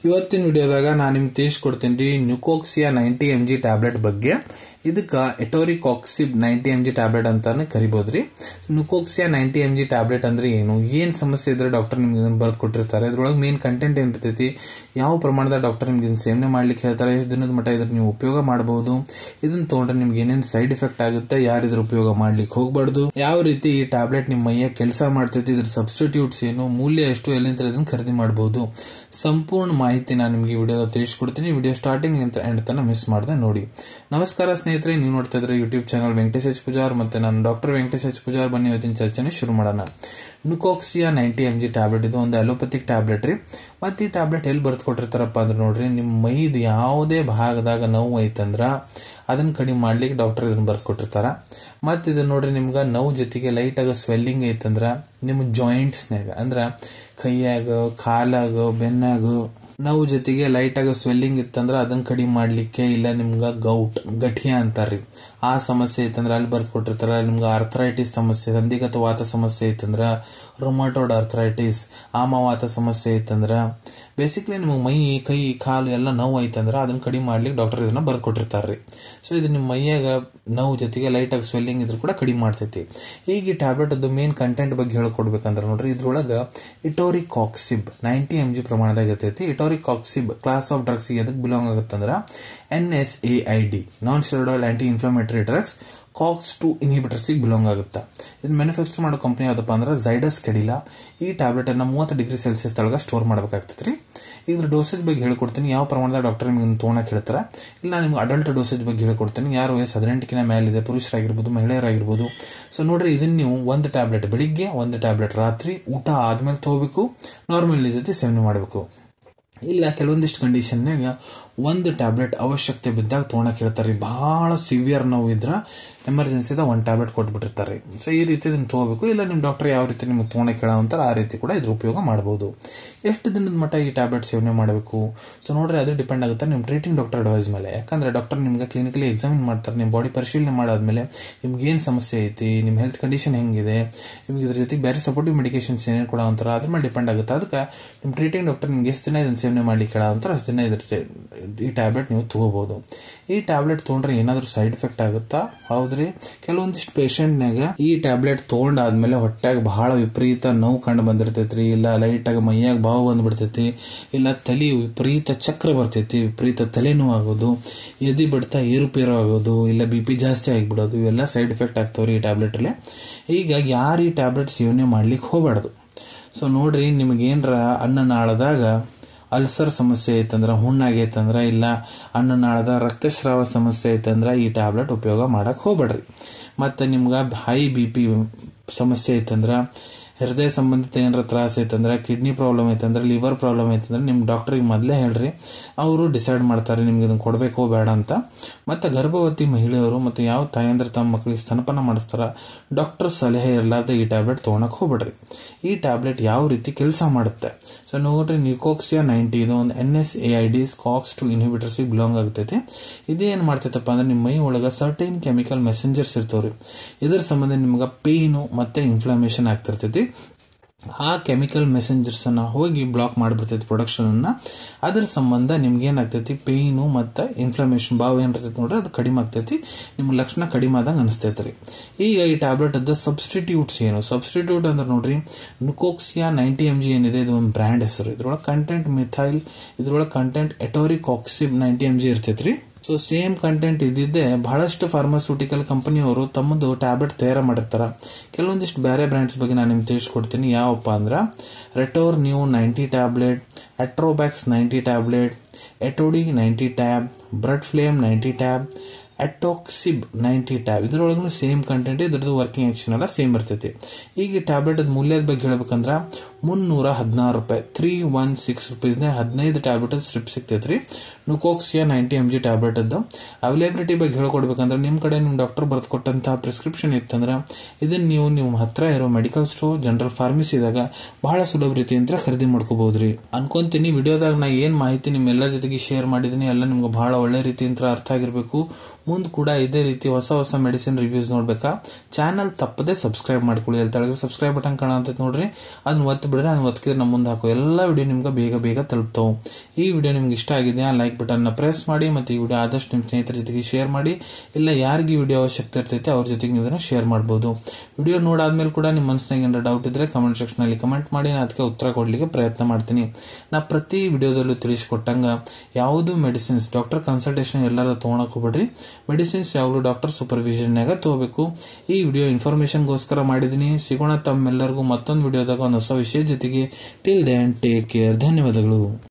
ಇವತ್ತಿನ ವಿಡಿಯೋದಾಗ ನಾನು ನಿಮ್ಗೆ ತಿಳಿಸ್ಕೊಡ್ತೀನಿ ನ್ಯೂಕೋಕ್ಸಿಯಾ 90 mg ಟ್ಯಾಬ್ಲೆಟ್ ಬಗ್ಗೆ. ಇದಕ್ಕೆ ಎಟೋರಿಕಾಕ್ಸಿಬ್ 90 mg ಟ್ಯಾಬ್ಲೆಟ್ ಅಂತಾನೆ ಕರಿಬಹುದ್ರಿ. ನ್ಯೂಕೋಕ್ಸಿಯಾ 90 mg ಟ್ಯಾಬ್ಲೆಟ್ ಅಂದ್ರೆ ಏನ್ ಸಮಸ್ಯೆ ಇದ್ರೆ ಡಾಕ್ಟರ್ ನಿಮ್ಗೆ ಇದನ್ನ ಬರೆದು ಕೊಟ್ಟಿರ್ತಾರೆ. ಇದ್ರೊಳಗೆ ಮೇನ್ ಕಂಟೆಂಟ್ ಏನಿರ್ತೈತಿ, ಯಾವ ಪ್ರಮಾಣದ ಡಾಕ್ಟರ್ ನಿಮ್ಗೆ ಇದನ್ನ ಸೇವನೆ ಮಾಡ್ಲಿಕ್ಕೆ ಹೇಳ್ತಾರೆ, ಎಷ್ಟು ದಿನದ ಮಟ್ಟ ಇದ್ರ ನೀವು ಉಪಯೋಗ ಮಾಡಬಹುದು, ಇದನ್ನ ತಗೊಂಡ್ರೆ ನಿಮ್ಗೆ ಏನೇನು ಸೈಡ್ ಎಫೆಕ್ಟ್ ಆಗುತ್ತೆ, ಯಾರು ಇದ್ರ ಉಪಯೋಗ ಮಾಡ್ಲಿಕ್ಕೆ ಹೋಗ್ಬಾರ್ದು, ಯಾವ ರೀತಿ ಈ ಟ್ಯಾಬ್ಲೆಟ್ ನಿಮ್ಮ ಮೈಯ ಕೆಲಸ ಮಾಡ್ತೈತಿ, ಇದ್ರ ಸಬ್ಸ್ಟಿಟ್ಯೂಟ್ಸ್ ಏನು, ಮೂಲ್ಯ ಎಷ್ಟು, ಎಲ್ಲಿಂದ ಇದನ್ನ ಖರೀದಿ ಮಾಡಬಹುದು, ಸಂಪೂರ್ಣ ಮಾಹಿತಿ ನಾನು ನಿಮಗೆ ವಿಡಿಯೋದ ತಿಳಿಸ್ಕೊಡ್ತೀನಿ. ವಿಡಿಯೋ ಸ್ಟಾರ್ಟಿಂಗ್ ಎಂಡ್ ತನಕ ಮಿಸ್ ಮಾಡದೆ ನೋಡಿ. ನಮಸ್ಕಾರ ಸ್ನೇಹಿತರೆ, ನೀವು ನೋಡ್ತಾ ಇದ್ರೆ YouTube channel Venkatesh H Pujar ಮತ್ತೆ ನಾನು ಡಾಕ್ಟರ್ ವೆಂಕಟೇಶ್ ಎಚ್ ಪೂಜಾರ್. ಬನ್ನಿ ಇವತ್ತಿನ ಚರ್ಚೆನ ಶುರು ಮಾಡೋಣ. ನ್ಯೂಕೋಕ್ಸಿಯಾ 90 mg ಟ್ಯಾಬ್ಲೆಟ್ ಇದು ಒಂದು ಅಲೋಪತಿಕ್ ಟ್ಯಾಬ್ಲೆಟ್ ರೀ. ಮತ್ತೆ ಈ ಟ್ಯಾಬ್ಲೆಟ್ ಎಲ್ಲಿ ಬರ್ದು ಕೊಟ್ಟಿರ್ತಾರಪ್ಪ ಅಂದ್ರೆ ನೋಡ್ರಿ, ನಿಮ್ಮ ಮೈದ ಯಾವುದೇ ಭಾಗದಾಗ ನೋವು ಐತಂದ್ರ ಅದನ್ನ ಕಡಿಮೆ ಮಾಡ್ಲಿಕ್ಕೆ ಡಾಕ್ಟರ್ ಇದನ್ನ ಬರ್ದು ಕೊಟ್ಟಿರ್ತಾರ. ಮತ್ತೆ ಇದನ್ನ ನೋಡ್ರಿ, ನಿಮ್ಗ ನೋವು ಜೊತೆಗೆ ಲೈಟ್ ಆಗ ಸ್ವೆಲ್ಲಿಂಗ್ ಐತಂದ್ರ ನಿಮ್ಮ ಜಾಯಿಂಟ್ಸ್ನಾಗ ಅಂದ್ರ ಕೈಯಾಗ, ಕಾಲಾಗ, ಬೆನ್ನಾಗ ನೋವು ಜೊತೆಗೆ ಲೈಟ್ ಆಗ ಸ್ವೆಲ್ಲಿಂಗ್ ಇತ್ತಂದ್ರ ಅದನ್ನ ಕಡಿಮೆ ಮಾಡ್ಲಿಕ್ಕೆ, ಇಲ್ಲ ನಿಮ್ಗ ಗಠಿಯ ಅಂತಾರ್ರಿ, ಆ ಸಮಸ್ಯೆ ಐತಂದ್ರ ಅಲ್ಲಿ ಬರ್ದು ಕೊಟ್ಟಿರ್ತಾರ. ನಿಮ್ಗೆ ಆರ್ಥರೈಟಿಸ್ ಸಮಸ್ಯೆ, ಸಂಧಿಗತ ವಾತ ಸಮಸ್ಯೆ ಐತಂದ್ರ, ರೊಮಾಟೋಡ್ ಆರ್ಥರೈಟಿಸ್, ಆಮವಾತ ಸಮಸ್ಯೆ ಐತಂದ್ರ, ಬೇಸಿಕ್ಲಿ ನಿಮ್ಗೆ ಮೈ, ಕೈ, ಕಾಲು ಎಲ್ಲ ನೋವು ಐತಂದ್ರ ಅದನ್ನ ಕಡಿಮೆ ಮಾಡ್ಲಿಕ್ಕೆ ಡಾಕ್ಟರ್ ಇದನ್ನ ಬರ್ದು ಕೊಟ್ಟಿರ್ತಾರ್ರಿ. ಸೊ ಇದು ನಿಮ್ಮ ಮೈಯಾಗ ನೋವು ಜೊತೆಗೆ ಲೈಟ್ ಆಗಿ ಸ್ವೆಲ್ಲಿಂಗ್ ಇದ್ರು ಕೂಡ ಕಡಿಮೆ ಮಾಡ್ತೈತಿ. ಈಗ ಈ ಟ್ಯಾಬ್ಲೆಟ್ ಅದು ಮೇನ್ ಕಂಟೆಂಟ್ ಬಗ್ಗೆ ಹೇಳ್ಕೊಡ್ಬೇಕಂದ್ರೆ ನೋಡ್ರಿ, ಇದ್ರೊಳಗ ಎಟೋರಿಕಾಕ್ಸಿಬ್ 90 mg ಪ್ರಮಾಣದಾಗ ಇರ್ತೈತಿ. ಎಟೋರಿಕಾಕ್ಸಿಬ್ ಕ್ಲಾಸ್ ಆಫ್ ಡ್ರಗ್ಸ್ ಎದಕ್ ಬಿಲಾಂಗ್ ಆಗುತ್ತಂದ್ರ NSAID, non steroid anti inflammatory drugs, COX-2 inhibitors belong ಆಗುತ್ತೆ. ಇದನ್ನ ಮ್ಯಾನುಫ್ಯಾಕ್ಚರ್ ಮಾಡೋ ಕಂಪನಿ ಯಾವ್ದಪ್ಪ ಅಂದ್ರೆ ಝೈಡಸ್ ಕೆಡಿಲಾ. ಈ ಟ್ಯಾಬ್ಲೆಟ್ ಅನ್ನ 30 ಡಿಗ್ರಿ ಸೆಲ್ಸಿಯಸ್ ತಳಗ ಸ್ಟೋರ್ ಮಾಡ್ಬೇಕಾಗ್ತೈತ್ರಿ. ಇದ್ರ ಡೋಸೇಜ್ ಬಗ್ಗೆ ಹೇಳ್ಕೊಡ್ತೀನಿ, ಯಾವ ಪ್ರಮಾಣದ ಡಾಕ್ಟರ್ ನಿಮ್ಗೆ ತೊಗೊಳಕ್ ಹೇಳ್ತಾರೆ. ಇಲ್ಲ ನಿಮ್ಗೆ ಅಡಲ್ಟ್ ಡೋಸೇಜ್ ಬಗ್ಗೆ ಹೇಳ್ಕೊಡ್ತೀನಿ, ಯಾರು ವಯಸ್ಸು 18 ಮೇಲಿದೆ, ಪುರುಷರಾಗಿರ್ಬೋದು, ಮಹಿಳೆಯರಾಗಿರ್ಬೋದು. ಸೊ ನೋಡ್ರಿ, ಇದನ್ನ ನೀವು ಒಂದು ಟ್ಯಾಬ್ಲೆಟ್ ಬೆಳಿಗ್ಗೆ, ಒಂದು ಟ್ಯಾಬ್ಲೆಟ್ ರಾತ್ರಿ ಊಟ ಆದ್ಮೇಲೆ ತಗೋಬೇಕು, ನಾರ್ಮಲ್ ಜೊತೆ ಸೇವನೆ ಮಾಡಬೇಕು. ಇಲ್ಲ ಕೆಲವೊಂದಿಷ್ಟು ಕಂಡೀಷನ್ನಾಗ ಒಂದು ಟ್ಯಾಬ್ಲೆಟ್ ಅವಶ್ಯಕತೆ ಬಿದ್ದಾಗ ತೊಗೊಳಕ್ ಹೇಳ್ತಾರೆ. ಬಹಳ ಸಿವಿಯರ್ ನೋವು ಇದ್ರ ಎಮರ್ಜೆನ್ಸಿದ ಒಂದು ಟ್ಯಾಬ್ಲೆಟ್ ಕೊಟ್ಬಿಟ್ಟಿರ್ತಾರೆ. ಸೊ ಈ ರೀತಿ ಇದನ್ನ ತಗೋಬೇಕು. ಇಲ್ಲ ನಿಮ್ಮ ಡಾಕ್ಟರ್ ಯಾವ ರೀತಿ ನಿಮ್ಗೆ ತೊಗೊಳಕ್ ಹೇಳೋಂತಾರೆ ಆ ರೀತಿ ಕೂಡ ಇದ್ರ ಉಪಯೋಗ ಮಾಡಬಹುದು. ಎಷ್ಟು ದಿನದ ಮಟ್ಟ ಈ ಟ್ಯಾಬ್ಲೆಟ್ ಸೇವನೆ ಮಾಡಬೇಕು? ಸೊ ನೋಡ್ರಿ, ಅದು ಡಿಪೆಂಡ್ ಆಗುತ್ತೆ ನಿಮ್ಮ ಟ್ರೀಟಿಂಗ್ ಡಾಕ್ಟರ್ ಅಡ್ವೈಸ್ ಮೇಲೆ. ಯಾಕಂದ್ರೆ ಡಾಕ್ಟರ್ ನಿಮ್ಗೆ ಕ್ಲಿನಿಕಲಿ ಎಕ್ಸಾಮಿನ್ ಮಾಡ್ತಾರೆ, ನಿಮ್ಮ ಬಾಡಿ ಪರಿಶೀಲನೆ ಮಾಡಾದ್ಮೇಲೆ ನಿಮ್ಗೆ ಏನ್ ಸಮಸ್ಯೆ ಐತಿ, ನಿಮ್ಮ ಹೆಲ್ತ್ ಕಂಡೀಷನ್ ಹೆಂಗಿದೆ, ನಿಮ್ಗೆ ಇದ್ರ ಜೊತೆಗೆ ಬೇರೆ ಸಪೋರ್ಟಿವ್ ಮೆಡಿಕೇಶನ್ಸ್ ಏನೇನು ಕೊಡೋ ಅಂತಾರ ಅದ್ರ ಮೇಲೆ ಡಿಪೆಂಡ್ ಆಗುತ್ತೆ. ಅದಕ್ಕೆ ನಿಮ್ಮ ಟ್ರೀಟಿಂಗ್ ಡಾಕ್ಟರ್ ನಿಮ್ಗೆ ಎಷ್ಟು ದಿನ ಇದನ್ನ ಸೇವನೆ ಮಾಡ್ಲಿಕ್ಕೆ ಹೇಳೋ ಅಂತಾರೆ ಅಷ್ಟು ದಿನ ಇದ್ರ ಈ ಟ್ಯಾಬ್ಲೆಟ್ ನೀವು ತಗೋಬಹುದು. ಈ ಟ್ಯಾಬ್ಲೆಟ್ ತಗೊಂಡ್ರೆ ಏನಾದ್ರೂ ಸೈಡ್ ಎಫೆಕ್ಟ್ ಆಗುತ್ತಾ? ಹೌದ್ರಿ, ಕೆಲವೊಂದಿಷ್ಟು ಪೇಷಂಟ್ನಾಗ ಈ ಟ್ಯಾಬ್ಲೆಟ್ ತಗೊಂಡಾದ್ಮೇಲೆ ಹೊಟ್ಯಾಗ ಬಹಳ ವಿಪರೀತ ನೋವು ಕಂಡು ಬಂದಿರ್ತೈತ್ರಿ, ಇಲ್ಲ ಲೈಟ್ ಆಗಿ ಮೈಯಾಗ ಬಾವು ಬಂದ್ಬಿಡ್ತೈತಿ, ಇಲ್ಲ ತಲೆ ವಿಪರೀತ ಚಕ್ರ ಬರ್ತೈತಿ, ವಿಪರೀತ ತಲೆನೋವು ಆಗೋದು, ಎದಿ ಬಿಡ್ತಾ ಏರುಪೇರು ಆಗೋದು, ಇಲ್ಲ BP ಜಾಸ್ತಿ ಆಗಿಬಿಡೋದು, ಇವೆಲ್ಲ ಸೈಡ್ ಎಫೆಕ್ಟ್ ಆಗ್ತಾವ್ರಿ ಈ ಟ್ಯಾಬ್ಲೆಟ್ ಅಲ್ಲಿ. ಈಗ ಯಾರು ಈ ಟ್ಯಾಬ್ಲೆಟ್ ಸೇವನೆ ಮಾಡ್ಲಿಕ್ಕೆ ಹೋಗ್ಬಾರ್ದು. ಸೊ ನೋಡ್ರಿ, ನಿಮಗೇನ್ರ ಅನ್ನನಾಳದಾಗ ಅಲ್ಸರ್ ಸಮಸ್ಯೆ ಐತಂದ್ರ, ಹುಣ್ಣಾಗೈತಂದ್ರ, ಇಲ್ಲ ಅನ್ನನಾಳದ ರಕ್ತಸ್ರಾವ ಸಮಸ್ಯೆ ಐತಂದ್ರ ಈ ಟ್ಯಾಬ್ಲೆಟ್ ಉಪಯೋಗ ಮಾಡಕ್ ಹೋಗ್ಬೇಡ್ರಿ. ಮತ್ತೆ ನಿಮ್ಗ ಹೈ BP ಸಮಸ್ಯೆ ಐತಂದ್ರ, ಹೃದಯ ಸಂಬಂಧಿತ ಏನಾರ ತ್ರಾಸ ಐತಂದ್ರ, ಕಿಡ್ನಿ ಪ್ರಾಬ್ಲಮ್ ಐತಂದ್ರ, ಲಿವರ್ ಪ್ರಾಬ್ಲಮ್ ಐತಂದ್ರ ನಿಮ್ ಡಾಕ್ಟರ್ಗೆ ಮೊದಲೇ ಹೇಳ್ರಿ, ಅವರು ಡಿಸೈಡ್ ಮಾಡ್ತಾರೆ ನಿಮ್ಗೆ ಇದನ್ನ ಕೊಡ್ಬೇಕೋ ಬೇಡ ಅಂತ. ಮತ್ತೆ ಗರ್ಭವತಿ ಮಹಿಳೆಯರು ಮತ್ತೆ ಯಾವ ತಾಯಂದ್ರ ತಮ್ಮ ಮಕ್ಕಳಿಗೆ ಸ್ತನಪಾನ ಮಾಡಿಸ್ತಾರ, ಡಾಕ್ಟರ್ ಸಲಹೆ ಇರಲಾರ್ದೆ ಈ ಟ್ಯಾಬ್ಲೆಟ್ ತಗೊಳಕ್ ಹೋಗ್ಬೇಡ್ರಿ. ಈ ಟ್ಯಾಬ್ಲೆಟ್ ಯಾವ ರೀತಿ ಕೆಲಸ ಮಾಡುತ್ತೆ? ಸೊ ನೋಡ್ರಿ, ನ್ಯೂಕೋಕ್ಸಿಯಾ 90 ಇದು ಒಂದು NSAID, COX-2 ಇನ್ಹಿಬಿಟರ್ಸ್ ಬಿಲಾಂಗ್ ಆಗ್ತೈತಿ. ಇದೇನ್ ಮಾಡ್ತೈತಪ್ಪ ಅಂದ್ರೆ ನಿಮ್ಮ ಮೈ ಒಳಗ ಸರ್ಟೈನ್ ಕೆಮಿಕಲ್ ಮೆಸೆಂಜರ್ಸ್ ಇರ್ತಾವ್ರಿ. ಇದರ ಸಂಬಂಧ ನಿಮ್ಗೆ ಪೇನು ಮತ್ತೆ ಇನ್ಫ್ಲಮೇಷನ್ ಆಗ್ತಿರ್ತೈತಿ. ಆ ಕೆಮಿಕಲ್ ಮೆಸೆಂಜರ್ಸ್ ಅನ್ನ ಹೋಗಿ ಬ್ಲಾಕ್ ಮಾಡಿಬಿಡ್ತೈತಿ ಪ್ರೊಡಕ್ಷನ್ ಅನ್ನ. ಅದ್ರ ಸಂಬಂಧ ನಿಮ್ಗೆ ಏನಾಗ್ತೈತಿ, ಪೇನು ಮತ್ತೆ ಇನ್ಫ್ಲಮೇಷನ್ ಬಾವು ಏನಿರ್ತೈತಿ ನೋಡ್ರಿ ಅದು ಕಡಿಮೆ ಆಗ್ತೈತಿ, ನಿಮ್ ಲಕ್ಷಣ ಕಡಿಮೆ ಆದಂಗ ಅನಿಸ್ತೈತ್ರಿ. ಈಗ ಈ ಟ್ಯಾಬ್ಲೆಟ್ ಅದ ಸಬ್ಸ್ಟಿಟ್ಯೂಟ್ಸ್ ಏನು? ಸಬ್ಸ್ಟಿಟ್ಯೂಟ್ ಅಂದ್ರೆ ನೋಡ್ರಿ, ನ್ಯೂಕೋಕ್ಸಿಯಾ 90 mg ಏನಿದೆ ಇದು ಒಂದು ಬ್ರ್ಯಾಂಡ್ ಹೆಸರು. ಇದ್ರೊಳಗೆ ಕಂಟೆಂಟ್ ಮಿಥೈಲ್, ಇದ್ರೊಳಗೆ ಕಂಟೆಂಟ್ ಎಟೋರಿಕಾಕ್ಸಿಬ್ 90 mg ಇರ್ತೈತ್ರಿ. ಸೊ ಸೇಮ್ ಕಂಟೆಂಟ್ ಇದ್ದಿದ್ದೆ ಬಹಳಷ್ಟು ಫಾರ್ಮಾಸ್ಯೂಟಿಕಲ್ ಕಂಪನಿಯವರು ತಮ್ಮದು ಟ್ಯಾಬ್ಲೆಟ್ ತಯಾರ ಮಾಡಿರ್ತಾರ. ಕೆಲವೊಂದಿಷ್ಟು ಬೇರೆ ಬ್ರ್ಯಾಂಡ್ಸ್ ಬಗ್ಗೆ ನಾನು ನಿಮ್ಗೆ ತಿಳಿಸ್ಕೊಡ್ತೀನಿ. ಯಾವಪ್ಪ ಅಂದ್ರ ರೆಟೋರ್ ನ್ಯೂ 90 ಟ್ಯಾಬ್ಲೆಟ್, ಅಟ್ರೋಬ್ಯಾಕ್ಸ್ 90 ಟ್ಯಾಬ್ಲೆಟ್, ಎಟೋಡಿ 90 ಟ್ಯಾಬ್, ಬ್ಲಡ್ ಫ್ಲೇಮ್ 90 ಟ್ಯಾಬ್, ಅಟೋಕ್ಸಿಬ್ 90 ಟ್ಯಾಬ್. ಇದ್ರೊಳಗೂ ಸೇಮ್ ಕಂಟೆಂಟ್, ಇದ್ರದ್ದು ವರ್ಕಿಂಗ್ ಆಕ್ಷನ್ ಎಲ್ಲ ಸೇಮ್ ಇರ್ತೈತಿ. ಈಗ ಟ್ಯಾಬ್ಲೆಟ್ ಮೂಲ್ಯದ ಬಗ್ಗೆ ಹೇಳ್ಬೇಕಂದ್ರ $316, 316 ರೂಪೀಸ್ನ 15 ಟ್ಯಾಬ್ಲೆಟ್ ಸ್ಟ್ರಿಪ್ ಸಿಗ್ತೈತ್ರಿ. ನ್ಯೂಕೋಕ್ಸಿಯಾ 90 mg ಟ್ಯಾಬ್ಲೆಟ್ ಅದ್ದು ಅವೈಲೇಬಿಲಿಟಿ ಬಗ್ಗೆ ಹೇಳ್ಕೊಡ್ಬೇಕಂದ್ರೆ ನಿಮ್ ಕಡೆ ನಿಮ್ ಡಾಕ್ಟರ್ ಬರ್ದು ಕೊಟ್ಟಂತಹ ಪ್ರಿಸ್ಕ್ರಿಪ್ಷನ್ ಇತ್ತಂದ್ರ ಇದನ್ನ ನೀವು ನಿಮ್ಮ ಹತ್ರ ಇರೋ ಮೆಡಿಕಲ್ ಸ್ಟೋರ್, ಜನರಲ್ ಫಾರ್ಮಸಿದಾಗ ಬಹಳ ಸುಲಭ ರೀತಿಯಿಂದ ಖರೀದಿ ಮಾಡ್ಕೋಬಹುದ್ರಿ ಅನ್ಕೊಂತೀನಿ. ವಿಡಿಯೋದಾಗ ನಾ ಏನ್ ಮಾಹಿತಿ ನಿಮ್ಮೆಲ್ಲರ ಜೊತೆಗೆ ಶೇರ್ ಮಾಡಿದೀನಿ ಎಲ್ಲ ನಿಮ್ಗೆ ಬಹಳ ಒಳ್ಳೆ ರೀತಿಯಿಂದ ಅರ್ಥ ಆಗಿರ್ಬೇಕು. ಮುಂದ್ ಕೂಡ ಇದೇ ರೀತಿ ಹೊಸ ಮೆಡಿಸಿನ್ ರಿವ್ಯೂಸ್ ನೋಡ್ಬೇಕಾ ಚಾನಲ್ ತಪ್ಪದೆ ಸಬ್ಸ್ಕ್ರೈಬ್ ಮಾಡ್ಕೊಳ್ಳಿ. ಅಲ್ಲಿ ತೆಳಗೆ ಸಬ್ಸ್ಕ್ರೈಬ್ ಬಟನ್ ಕಾಣುತ್ತೆ ನೋಡ್ರಿ, ಅದನ್ನ ಒತ್ತಿ ಬಿಡ್ರೆ ನಾನು ಒತ್ತಿದ್ರೆ ನಮ್ಮ ಮುಂದೆ ಹಾಕೋ ಎಲ್ಲ ವಿಡಿಯೋ ನಿಮ್ಗೆ ಬೇಗ ಬೇಗ ತಲುಪ್ತಾವೆ. ಈ ವಿಡಿಯೋ ನಿಮ್ಗೆ ಇಷ್ಟ ಆಗಿದೆಯಾ ಲೈಕ್ ಬಟನ್ನ ಪ್ರೆಸ್ ಮಾಡಿ, ಮತ್ತು ಈ ವಿಡಿಯೋ ಆದಷ್ಟು ನಿಮ್ಮ ಸ್ನೇಹಿತರ ಜೊತೆಗೆ ಶೇರ್ ಮಾಡಿ. ಇಲ್ಲ ಯಾರಿಗೆ ವಿಡಿಯೋ ಅವಶ್ಯಕತೆ ಇರ್ತೈತೆ ಅವ್ರ ಜೊತೆಗೆ ನೀವು ಇದನ್ನ ಶೇರ್ ಮಾಡ್ಬೋದು. ವಿಡಿಯೋ ನೋಡಾದ್ಮೇಲೆ ಕೂಡ ನಿಮ್ಮ ಮನಸ್ಸಿನಾಗ ಏನಾರ ಡೌಟ್ ಇದ್ರೆ ಕಮೆಂಟ್ ಸೆಕ್ಷನ್ ಅಲ್ಲಿ ಕಮೆಂಟ್ ಮಾಡಿ, ನಾನು ಅದಕ್ಕೆ ಉತ್ತರ ಕೊಡ್ಲಿಕ್ಕೆ ಪ್ರಯತ್ನ ಮಾಡ್ತೀನಿ. ನಾ ಪ್ರತಿ ವಿಡಿಯೋದಲ್ಲೂ ತಿಳಿಸ್ಕೊಟ್ಟಂಗ ಯಾವುದು ಮೆಡಿಸಿನ್ಸ್ ಡಾಕ್ಟರ್ ಕನ್ಸಲ್ಟೇಷನ್ ಎಲ್ಲಾರು ತಗೊಳಕ್ ಹೋಗ್ಬೇಡ್ರಿ. ಮೆಡಿಸಿನ್ಸ್ ಯಾವಾಗಲೂ ಡಾಕ್ಟರ್ ಸೂಪರ್ವಿಷನ್ನಾಗ ತಗೋಬೇಕು. ಈ ವಿಡಿಯೋ ಇನ್ಫಾರ್ಮೇಶನ್ಗೋಸ್ಕರ ಮಾಡಿದೀನಿ. ಸಿಗೋಣ ತಮ್ಮೆಲ್ಲರಿಗೂ ಮತ್ತೊಂದು ವಿಡಿಯೋದಾಗ ಒಂದು ಹೊಸ ವಿಷಯ ಜೊತೆಗೆ. Till then take care. ಧನ್ಯವಾದಗಳು.